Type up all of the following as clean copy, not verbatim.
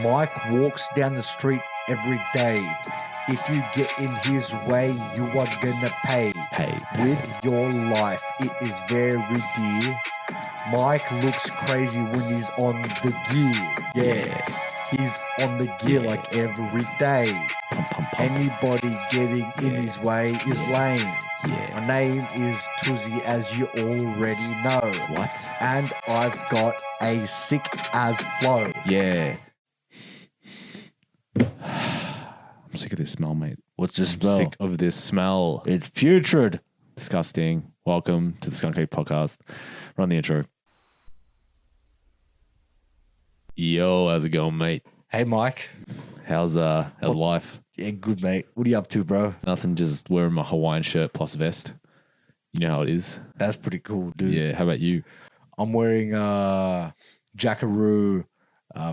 Mike walks down the street every day. If you get in his way, you are gonna pay. With your life. It is very dear. Mike looks crazy when he's on the gear. Yeah, he's on the gear like every day. Anybody getting in his way is lame. My name is Tuzzy, as you already know. What? And I've got a sick as flow. Yeah. I'm sick of this smell, mate. What's the smell? Sick of this smell. It's putrid. Disgusting. Welcome to the SKUNK TAKE Podcast. Run the intro. Yo, how's it going, mate? Hey, Mike. How's life? Yeah, good, mate. What are you up to, bro? Nothing, just wearing my Hawaiian shirt plus vest. You know how it is. That's pretty cool, dude. Yeah, how about you? I'm wearing jackaroo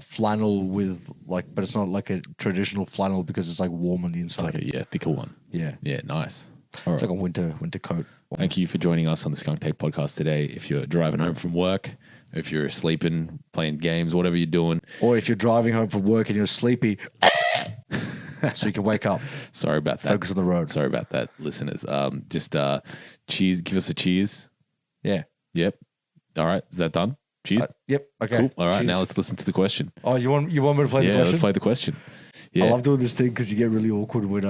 flannel with but it's not like a traditional flannel because it's like warm on the It's inside. like a thicker one. Yeah. Yeah, nice. All right. It's like a winter coat. Thank you for joining us on the SKUNK TAKE Podcast today. If you're driving home from work, if you're sleeping, playing games, whatever you're doing. Or if you're driving home from work and you're sleepy, so you can wake up. Sorry about that. Focus on the road. Sorry about that, listeners. Cheese. Give us a cheese. Yeah. Yep. All right. Is that done? Cheese. Yep. Okay. Cool. All right. Cheers. Now let's listen to the question. Oh, you want me to play the question? Let's play the question. Yeah. I love doing this thing because you get really awkward when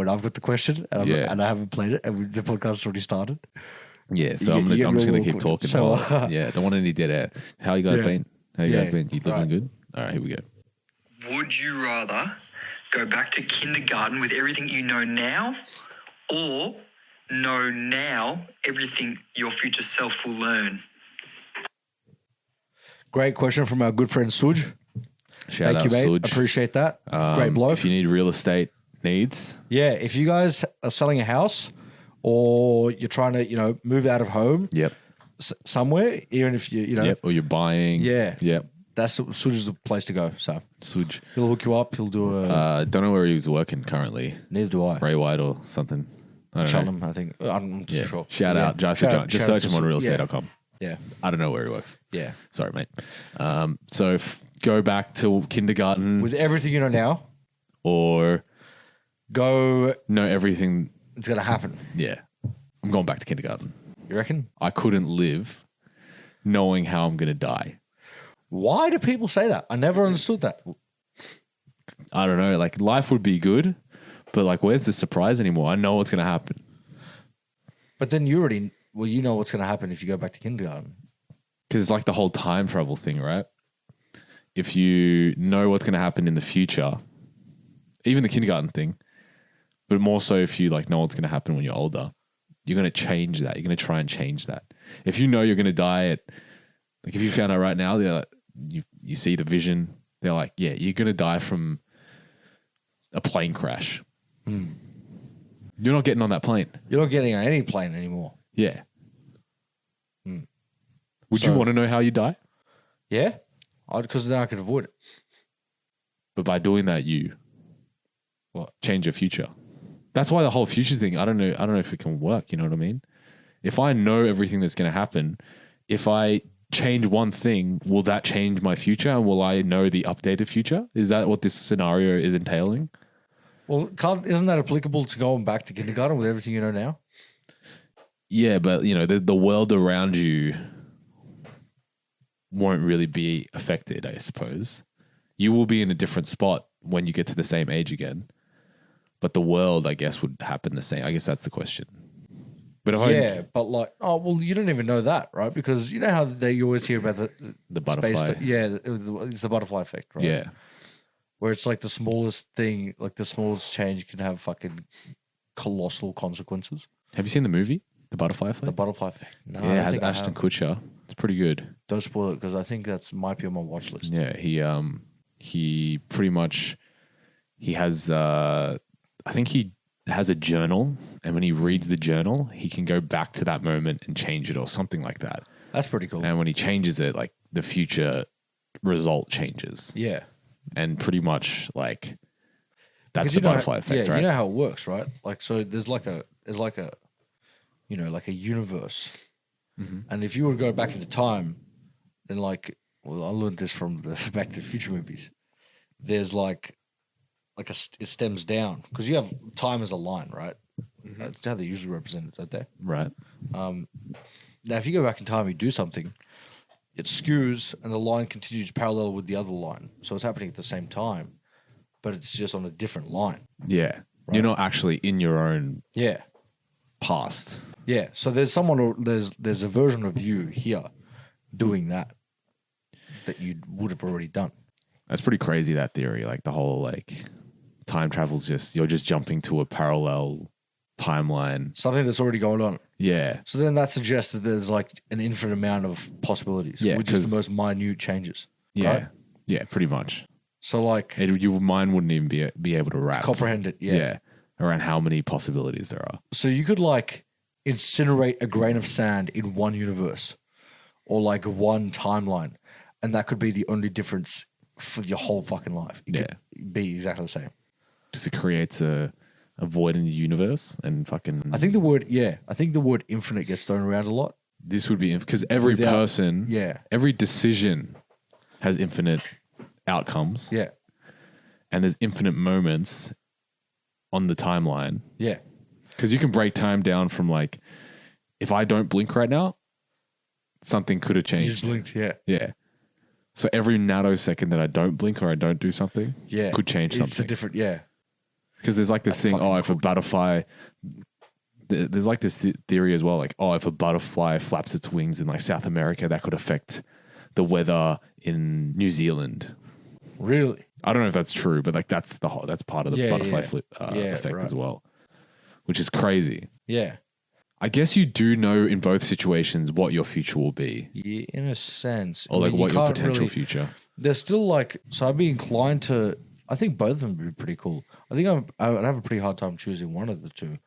I've got the question and I haven't played it and the podcast's already started. Yeah. So I'm just gonna keep talking. So, don't want any dead air. How you guys been? How you guys been? You living good? All right. Here we go. Would you rather go back to kindergarten with everything you know now, or know now everything your future self will learn? Great question from our good friend Suj. Shout Thank out, you, mate. Suj. Appreciate that. Great bloke. If you need real estate needs, Yeah, if you guys are selling a house or you're trying to, move out of home yep. somewhere, even if Yep. Or you're buying. Yeah. Yep. That's Suj is the place to go. So Suj. he'll hook you up. He'll do a. Don't know where he was working currently. Neither do I. Ray White or something. I don't know. Cheltenham, I think. I'm not too sure. Shout out. Just search him on realestate.com. Yeah. I don't know where he works. Yeah. Sorry, mate. So go back to kindergarten With everything you know now, or go. know everything. It's going to happen. Yeah. I'm going back to kindergarten. You reckon? I couldn't live knowing how I'm going to die. Why do people say that? I never understood that. I don't know. Like, life would be good, but where's the surprise anymore? I know what's going to happen. But then you know what's going to happen if you go back to kindergarten. Because it's like the whole time travel thing, right? If you know what's going to happen in the future, even the kindergarten thing, but more so if you know what's going to happen when you're older, you're going to change that. You're going to try and change that. If you know you're going to die at, if you found out right now, they're like, you see the vision, they're like, yeah, you're going to die from a plane crash. You're not getting on that plane. You're not getting on any plane anymore. Yeah. Would you want to know how you die? Yeah? Because then I could avoid it. But by doing that, you change your future. That's why the whole future thing, I don't know if it can work, you know what I mean? If I know everything that's going to happen, if I change one thing, will that change my future? And will I know the updated future? Is that what this scenario is entailing? Well, isn't that applicable to going back to kindergarten with everything you know now? Yeah, but the world around you won't really be affected, I suppose. You will be in a different spot when you get to the same age again. But the world, I guess, would happen the same. I guess that's the question. But you don't even know that, right? Because you know how you always hear about the butterfly. It's the butterfly effect, right? Yeah. Where it's like the smallest thing, like the smallest change can have fucking colossal consequences. Have you seen the movie, The Butterfly Effect? The butterfly effect. No, yeah, it has Ashton Kutcher. It's pretty good. Don't spoil it because I think might be on my watch list. Yeah, he pretty much has I think he has a journal, and when he reads the journal, he can go back to that moment and change it or something like that. That's pretty cool. And when he changes it, the future result changes. Yeah. And pretty much that's the butterfly effect, right? You know how it works, right? So there's a universe. Mm-hmm. And if you were to go back into time, then I learned this from the Back to the Future movies. there's like it stems down because you have time as a line, right? That's how they usually represent it, don't they? Right. Now, if you go back in time, you do something, it skews, and the line continues parallel with the other line. So it's happening at the same time, but it's just on a different line. Yeah. You're not actually in your own Yeah. past. Yeah. So there's there's a version of you here doing that you would have already done. That's pretty crazy, that theory. Like the whole like time travel's you're just jumping to a parallel timeline. Something that's already going on. Yeah. So then that suggests that there's like an infinite amount of possibilities, with just the most minute changes. Yeah. Right? Yeah, pretty much. So like Your mind wouldn't even be able to wrap. comprehend it. Yeah. Around how many possibilities there are. So you could like incinerate a grain of sand in one universe or like one timeline, and that could be the only difference for your whole fucking life. It could be exactly the same. Just it creates a void in the universe and fucking. I think the word infinite gets thrown around a lot. This would be because every person, every decision has infinite outcomes. Yeah. And there's infinite moments on the timeline. Yeah. Because you can break time down from like, if I don't blink right now, something could have changed. You just blinked, yeah. Yeah. So every nanosecond that I don't blink or I don't do something could change something. It's a different, yeah. Because there's like this thing, if a butterfly, there's like this theory as well, like, if a butterfly flaps its wings in like South America, that could affect the weather in New Zealand. Really? I don't know if that's true, but like that's part of the butterfly flip effect as well, which is crazy. Yeah. I guess you do know in both situations what your future will be. Yeah, in a sense. Or like what your potential future. There's still like, so I'd be inclined to, I think both of them would be pretty cool. I think I'd have a pretty hard time choosing one of the two.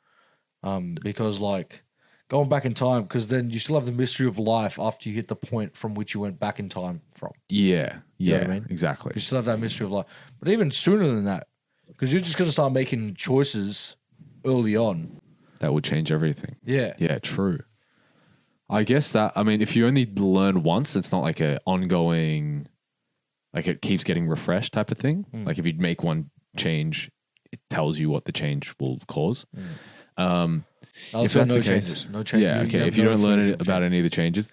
Because like going back in time, because then you still have the mystery of life after you hit the point from which you went back in time from. Yeah. You know what I mean? Exactly. You still have that mystery of life. But even sooner than that, because you're just going to start making choices early on. That would change everything. Yeah. Yeah, true. I guess that, I mean, if you only learn once, it's not like an ongoing, like it keeps getting refreshed type of thing. Like if you make one change, it tells you what the change will cause. If that's the case, no changes. Yeah, okay. If you don't learn about any of the changes,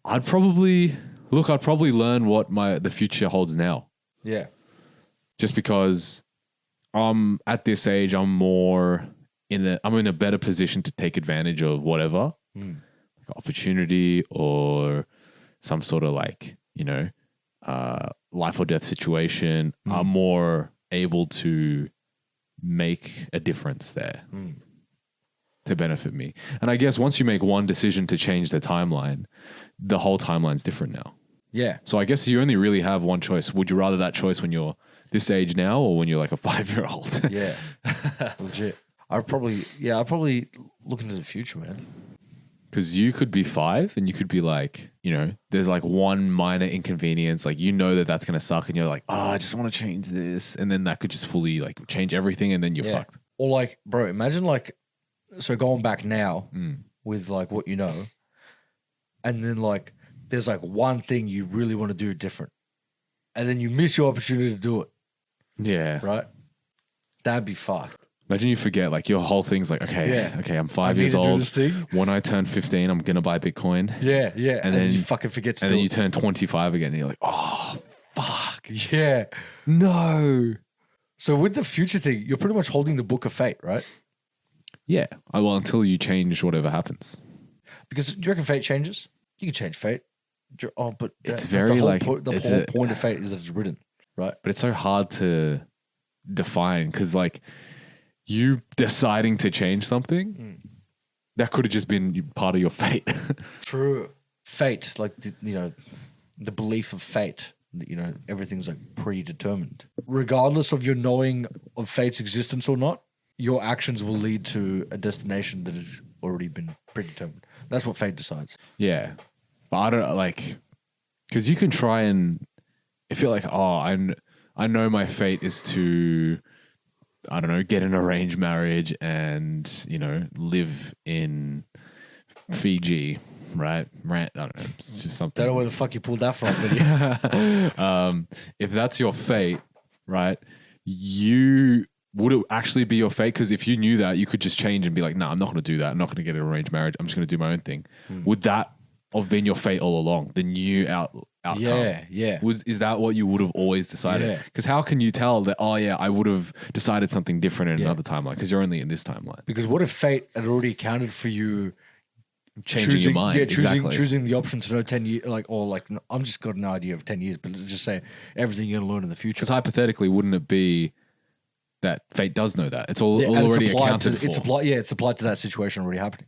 I'd probably learn what the future holds now. Yeah. Just because at this age, I'm in a better position to take advantage of whatever like opportunity or some sort of like, life or death situation. I'm more able to make a difference there to benefit me. And I guess once you make one decision to change the timeline, the whole timeline's different now. Yeah. So I guess you only really have one choice. Would you rather that choice when you're this age now or when you're like a 5-year-old? Yeah. Legit. I'd probably look into the future, man. Because you could be 5 and you could be like, there's like one minor inconvenience. Like, that's going to suck. And you're like, I just want to change this. And then that could just fully like change everything. And then you're fucked. Or like, bro, imagine like, so going back now with like what you know. And then like, there's like one thing you really want to do different. And then you miss your opportunity to do it. Yeah. Right? That'd be fucked. Imagine you forget, like your whole thing's like, okay, I'm 5 years old. When I turn 15, I'm going to buy Bitcoin. Yeah. And then you fucking forget to do it. And then you turn 25 again and you're like, oh, fuck. Yeah. No. So with the future thing, you're pretty much holding the book of fate, right? Yeah. Well, until you change whatever happens. Because do you reckon fate changes? You can change fate. But it's very like... the whole point of fate is that it's written, right? But it's so hard to define because like... You deciding to change something, that could have just been part of your fate. True. Fate, like, the belief of fate, everything's like predetermined. Regardless of your knowing of fate's existence or not, your actions will lead to a destination that has already been predetermined. That's what fate decides. Yeah. But I don't like, because you can try and, if you're like, I know my fate is to... I don't know, get an arranged marriage and, live in Fiji, right? I don't know. It's just something. I don't know where the fuck you pulled that from. But yeah. If that's your fate, right? Would it actually be your fate? Because if you knew that, you could just change and be like, "No, I'm not going to do that. I'm not going to get an arranged marriage. I'm just going to do my own thing." Would that have been your fate all along? The new outcome? Yeah. Is that what you would have always decided? Yeah. Because how can you tell that? Oh yeah, I would have decided something different in another timeline because you're only in this timeline. Because what if fate had already accounted for you Changing your mind, Yeah, exactly. choosing the option to know 10 years, I'm just got an idea of 10 years, but let's just say everything you're going to learn in the future. Because hypothetically, wouldn't it be that fate does know that? It's all and already it's applied accounted for. It's applied to that situation already happening.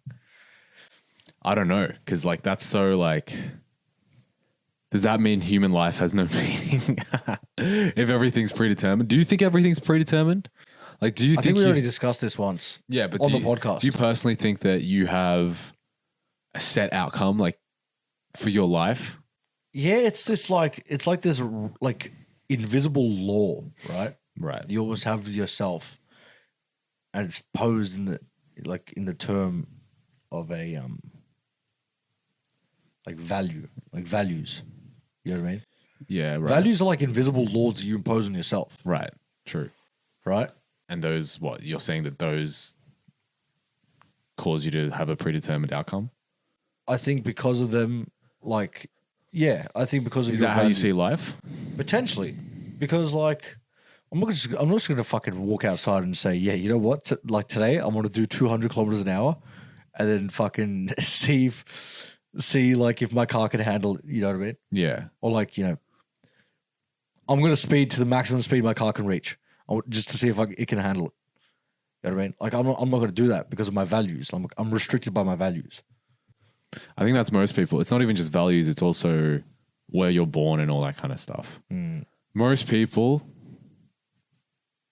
I don't know, because like that's so like. Does that mean human life has no meaning if everything's predetermined? Do you think everything's predetermined? Like, do you I think we already discussed this once. Yeah, but on the podcast. Do you personally think that you have a set outcome like for your life? Yeah, it's this it's like this like invisible law, right? Right. You always have yourself, and it's posed in the term of a values. You know what I mean? Yeah, right. Values are like invisible laws that you impose on yourself, Right. True. right? And those, what you're saying that those cause you to have a predetermined outcome? I think because of them, I think because of Is your that how you value. see life? Potentially, because I'm not just going to fucking walk outside and say, yeah, you know what? Today, I'm going to do 200 kilometers an hour, and then fucking see if my car can handle it. You know what I mean? Yeah. Or I'm going to speed to the maximum speed my car can reach, just to see if it can handle it. You know what I mean? Like I'm not going to do that because of my values. I'm restricted by my values. I think that's most people. It's not even just values, it's also where you're born and all that kind of stuff. Most people,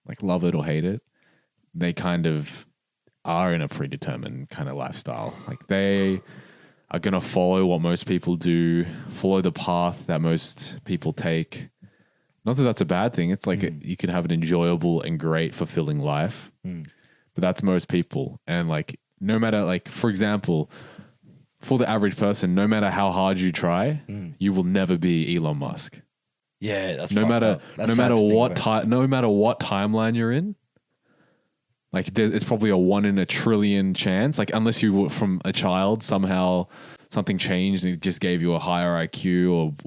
like, love it or hate it, they kind of are in a predetermined kind of lifestyle. Like, they are going to follow what most people do, follow the path that most people take. Not that that's a bad thing. It's like you can have an enjoyable and great, fulfilling life. But that's most people. And like, no matter, like, for example, for the average person, no matter how hard you try, you will never be Elon Musk. Yeah, that's No fucked matter up. That's no sad matter to think what about. no matter what timeline you're in. Like, it's probably a 1 in a trillion chance. Like, unless you were from a child, somehow something changed and it just gave you a higher IQ,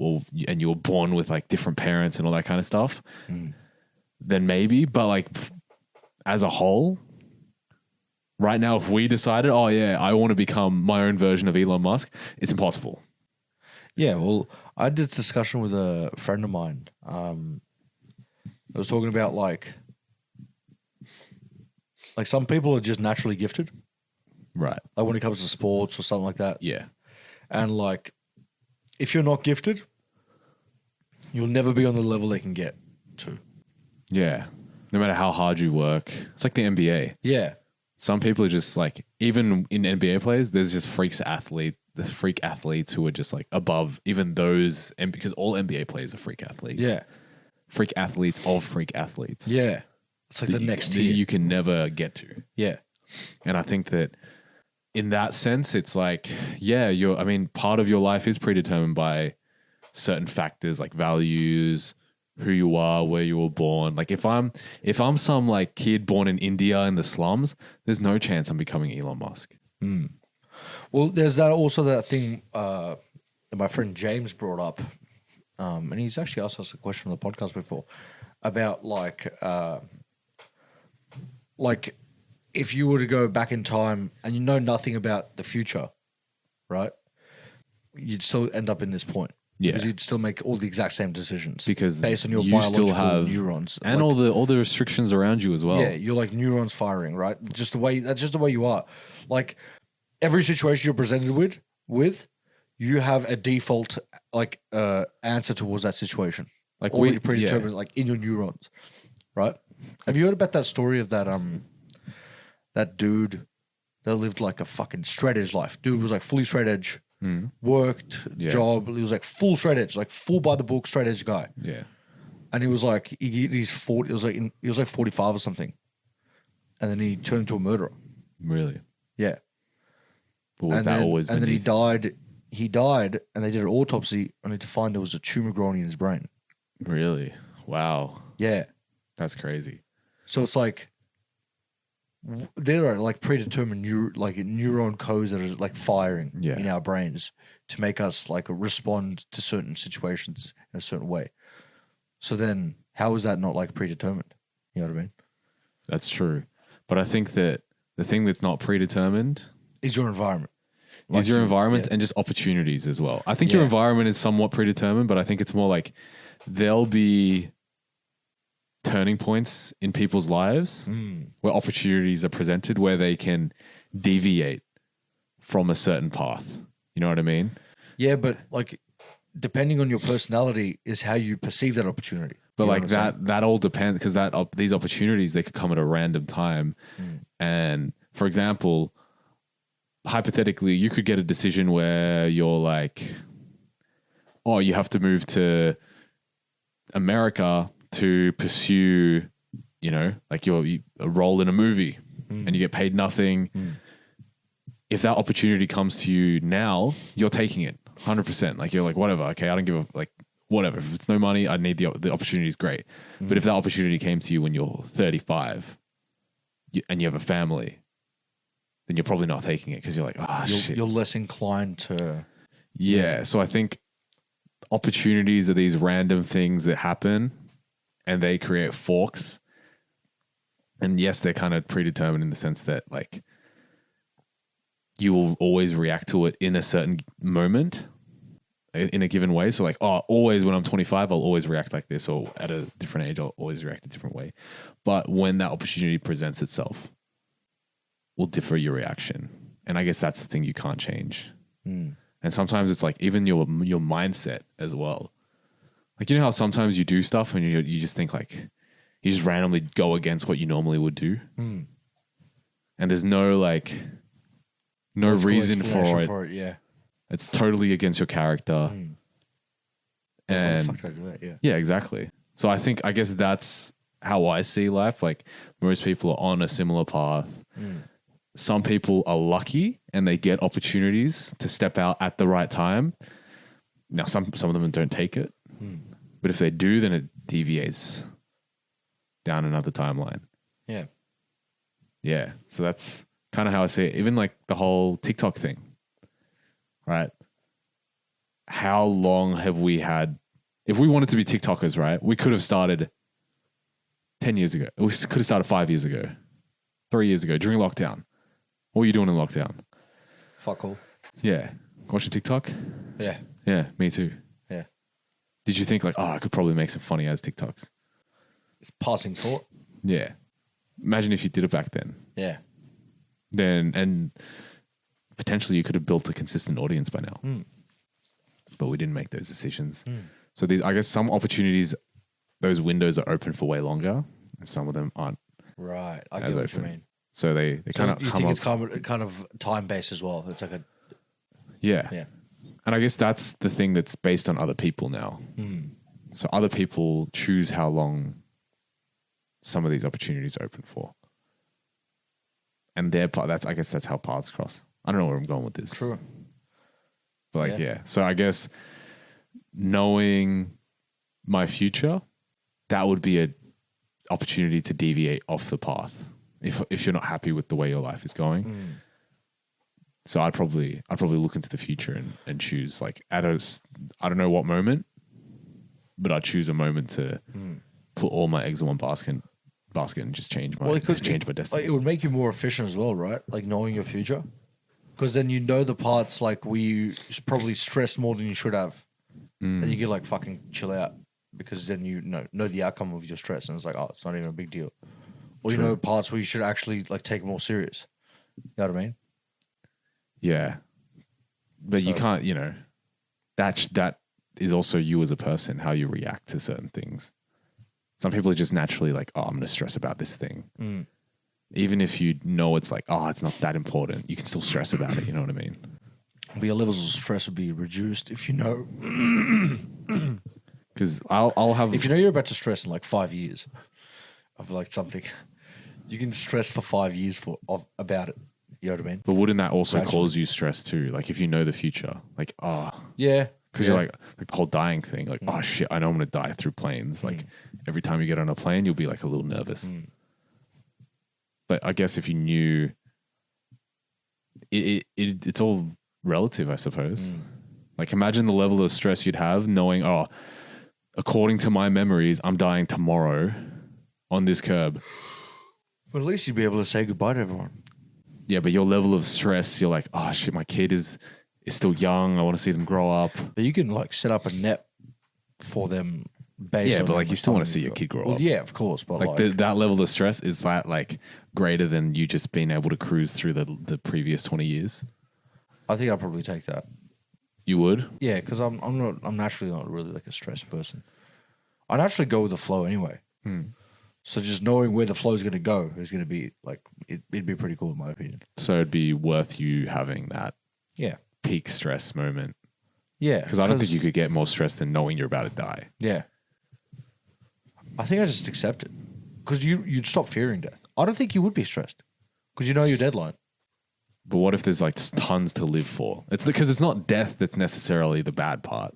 and you were born with like different parents and all that kind of stuff. Then maybe, but like as a whole, right now, if we decided, oh yeah, I want to become my own version of Elon Musk, it's impossible. Yeah, well, I did this discussion with a friend of mine. I was talking about like some people are just naturally gifted. Right. Like when it comes to sports or something like that. Yeah. And like, if you're not gifted, you'll never be on the level they can get to. Yeah. No matter how hard you work. It's like the NBA. Yeah. Some people are just like, even in NBA players, there's just freak athletes who are just like above even those, and because all NBA players are freak athletes. Yeah. Freak athletes of freak athletes. Yeah. It's like the next tier. You can never get to. Yeah. And I think that in that sense, it's like, yeah, part of your life is predetermined by certain factors like values, who you are, where you were born. Like if I'm some like kid born in India in the slums, there's no chance I'm becoming Elon Musk. Well, there's that thing that my friend James brought up, and he's actually asked us a question on the podcast before about like if you were to go back in time and you know nothing about the future, right? You'd still end up in this point. Yeah. Because you'd still make all the exact same decisions. Because based on your you biological still have neurons. and like, all the restrictions around you as well. yeah, you're like neurons firing, right? That's just the way you are. Like every situation you're presented with, you have a default answer towards that situation. Like already predetermined, like in your neurons, right? Have you heard about that story of that dude that lived like a fucking straight edge life? Dude was like fully straight edge, worked, job. He was like full straight edge, like full by the book straight edge guy. Yeah. And he was like, he's 40. He was like 45 or something, and then he turned into a murderer. Really? Yeah. But was that always? And then he beneath? died. He died, and they did an autopsy only to find there was a tumor growing in his brain. Really? Wow. Yeah. That's crazy. So it's like there are like predetermined neuron codes that are like firing in our brains to make us like respond to certain situations in a certain way. So then how is that not like predetermined? You know what I mean? That's true. But I think that the thing that's not predetermined is your environment. Is your environment and just opportunities as well. I think your environment is somewhat predetermined, but I think it's more like there'll be turning points in people's lives where opportunities are presented where they can deviate from a certain path. You know what I mean? Yeah, but like depending on your personality is how you perceive that opportunity. But like that all depends because these opportunities, they could come at a random time. And for example, hypothetically, you could get a decision where you're like, oh, you have to move to America to pursue, you know, like a role in a movie and you get paid nothing. If that opportunity comes to you now, you're taking it 100%. Like you're like, whatever. Okay. I don't give a like, whatever. If it's no money, I need the opportunity is great. But if that opportunity came to you when you're 35 and you have a family, then you're probably not taking it because you're like, shit. You're less inclined to. Yeah. So I think opportunities are these random things that happen and they create forks. And yes, they're kind of predetermined in the sense that like you will always react to it in a certain moment in a given way. So like, always when I'm 25, I'll always react like this, or at a different age, I'll always react a different way. But when that opportunity presents itself, will differ your reaction. And I guess that's the thing you can't change. And sometimes it's like even your mindset as well. Like, you know how sometimes you do stuff and you just think like, you just randomly go against what you normally would do. And there's no like, no reason for it. Yeah. It's totally against your character. And why the fuck did I do that? Yeah. Yeah, exactly. So I guess that's how I see life. Like most people are on a similar path. Some people are lucky and they get opportunities to step out at the right time. Now, some of them don't take it. But if they do, then it deviates down another timeline. Yeah. Yeah. So that's kind of how I see it. Even like the whole TikTok thing, right? How long have we had? If we wanted to be TikTokers, right, we could have started 10 years ago. We could have started 5 years ago, 3 years ago during lockdown. What were you doing in lockdown? Fuck all. Yeah. Watching TikTok? Yeah. Yeah, me too. Yeah. Did you think like, I could probably make some funny ass TikToks? It's passing thought. Yeah. Imagine if you did it back then. Yeah. Then, and potentially you could have built a consistent audience by now. But we didn't make those decisions. So I guess some opportunities, those windows are open for way longer and some of them aren't. Right. I as get what open. you mean. So they kind of you think it's kind of time based as well? It's like a yeah. And I guess that's the thing that's based on other people now. So other people choose how long some of these opportunities are open for, and I guess that's how paths cross. I don't know where I'm going with this. True. But like yeah. So I guess knowing my future, that would be an opportunity to deviate off the path. If you're not happy with the way your life is going. So I'd probably look into the future and choose like I don't know what moment, but I'd choose a moment to put all my eggs in one basket and just change my destiny. Like, it would make you more efficient as well, right? Like knowing your future, because then you know the parts like where you probably stress more than you should have, and you can like fucking chill out because then you know the outcome of your stress, and it's like, it's not even a big deal. Or you know parts where you should actually like take it more serious. You know what I mean? Yeah. But you can't, that is also you as a person, how you react to certain things. Some people are just naturally like, I'm going to stress about this thing. Even if you know it's like, it's not that important, you can still stress about it. You know what I mean? But your levels of stress will be reduced if you know. Because I'll have... If you know you're about to stress in like 5 years of like something, you can stress for 5 years about it. You know what I mean? But wouldn't that also cause you stress too? Like if you know the future, like, Yeah, Because you're like the whole dying thing. Like, oh shit, I know I'm gonna die through planes. Like every time you get on a plane, you'll be like a little nervous. But I guess if you knew, it's all relative, I suppose. Like imagine the level of stress you'd have knowing, oh, according to my memories, I'm dying tomorrow on this curb. But at least you'd be able to say goodbye to everyone. Yeah, but your level of stress, you're like, oh shit, my kid is still young. I want to see them grow up. But you can like set up a net for them based on but like how you much still want time to see you've your got. kid grow Well, up. yeah, of course. But Like that level of stress, is that like greater than you just being able to cruise through the previous 20 years? I think I'd probably take that. You would? Yeah, because I'm naturally not really like a stressed person. I naturally go with the flow anyway. So just knowing where the flow is going to go is going to be like it'd be pretty cool in my opinion. So it'd be worth you having that Yeah, peak stress moment. yeah. Because I don't think you could get more stressed than knowing you're about to die. Yeah, I think I just accept it because you'd stop fearing death. I don't think you would be stressed because you know your deadline. But what if there's like tons to live for? It's because it's not death that's necessarily the bad part,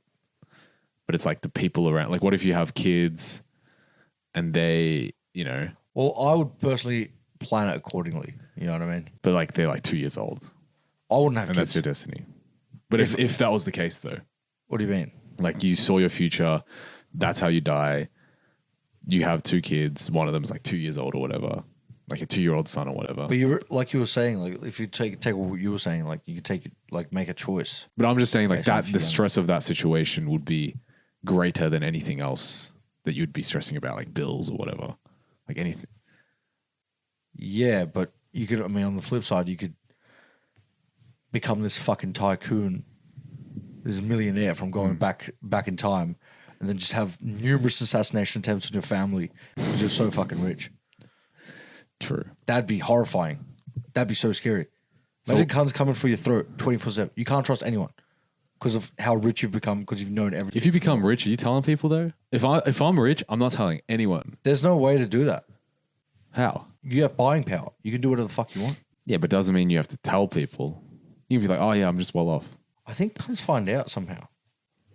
but it's like the people around. Like, what if you have kids and they, Well, I would personally plan it accordingly. You know what I mean? but like they're like 2 years old I wouldn't have and kids. that's your destiny. But if that was the case though, What do you mean? like you saw your future, that's how you die. You have 2 kids. One of them is like 2 years old or whatever, like a 2-year-old son or whatever. But like you were saying, like if you take what you were saying, like you could take it, like make a choice. But I'm just saying like Okay, so that if the you're stress of that situation would be greater than anything else that you'd be stressing about, like bills or whatever, like anything. Yeah, but you could. I mean, on the flip side, you could become this fucking tycoon, this millionaire from going back in time, and then just have numerous assassination attempts on your family because you're so fucking rich. True. That'd be horrifying. That'd be so scary. Imagine cunts coming for your throat 24/7. You can't trust anyone because of how rich you've become because you've known everything. If you become rich, are you telling people though? If I'm rich, I'm not telling anyone. There's no way to do that. How? You have buying power. You can do whatever the fuck you want. Yeah, but doesn't mean you have to tell people. You can be like, oh yeah, I'm just well off. I think cunts find out somehow.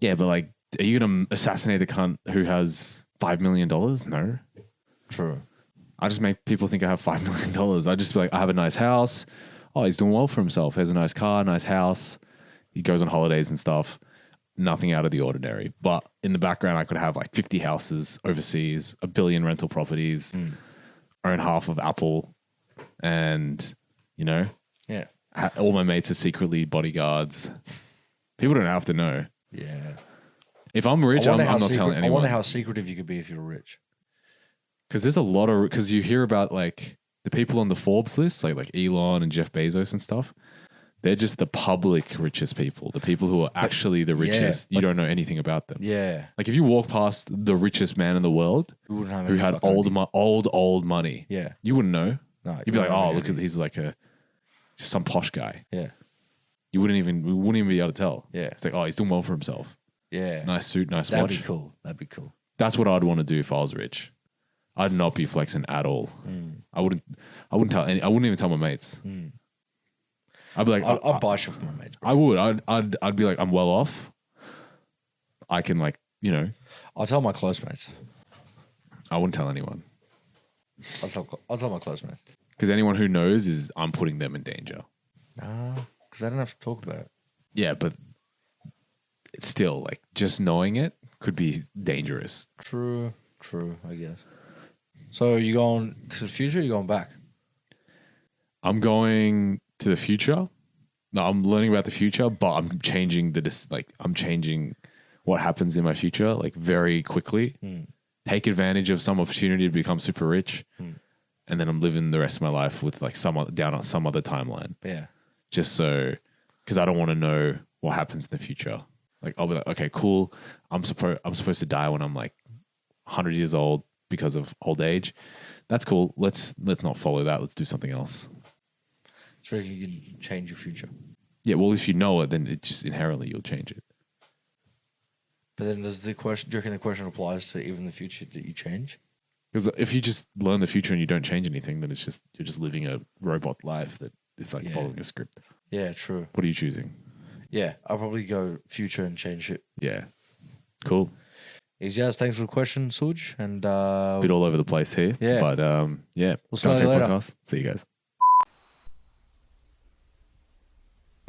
Yeah, but like, are you gonna assassinate a cunt who has $5 million? No. True. I just make people think I have $5 million. I just be like, I have a nice house. Oh, he's doing well for himself. He has a nice car, nice house. He goes on holidays and stuff. Nothing out of the ordinary. But in the background, I could have like 50 houses overseas, 1 billion rental properties, own half of Apple, and, Yeah. all my mates are secretly bodyguards. People don't have to know. Yeah. If I'm rich, I'm not telling anyone. I wonder how secretive you could be if you're rich. Because there's a lot of, because you hear about like the people on the Forbes list, like Elon and Jeff Bezos and stuff. They're just the public richest people, the people who are actually the richest. You don't know anything about them. Yeah. Like if you walk past the richest man in the world Who wouldn't have who any had fucking idea. old money, Yeah. you wouldn't know. No, You'd be like, wouldn't have oh, any look at idea. he's like just some posh guy. Yeah. We wouldn't even be able to tell. Yeah. It's like, oh, he's doing well for himself. Yeah. Nice suit, nice That'd watch. be cool. That'd be cool. That's what I'd want to do if I was rich. I'd not be flexing at all. I wouldn't tell I wouldn't even tell my mates. I'd be like, I'd buy shit for my mates, bro. I would. I'd be like, I'm well off. I can I'll tell my close mates. I wouldn't tell anyone. I'll tell my close mates. Because anyone who knows is I'm putting them in danger. Nah, because I don't have to talk about it. Yeah, but it's still like just knowing it could be dangerous. True, I guess. So you going to the future or you going back? I'm going to the future. No, I'm learning about the future, but I'm changing I'm changing what happens in my future like very quickly. Take advantage of some opportunity to become super rich, and then I'm living the rest of my life with like down on some other timeline. Yeah. Just so, because I don't want to know what happens in the future. Like I'll be like, okay, cool. I'm supposed to die when I'm like 100 years old because of old age. That's cool. Let's not follow that. Let's do something else. So you can change your future. Yeah, well, if you know it, then it just inherently you'll change it. But then do you reckon the question applies to even the future that you change? Because if you just learn the future and you don't change anything, then you're just living a robot life that is like Yeah. following a script. Yeah, true. What are you choosing? Yeah, I'll probably go future and change it. Yeah. Cool. Easy as. Thanks for the question, Suj. And Bit all over the place here. Yeah. But yeah. We'll smell you Skunk Take later. Podcast. See you guys.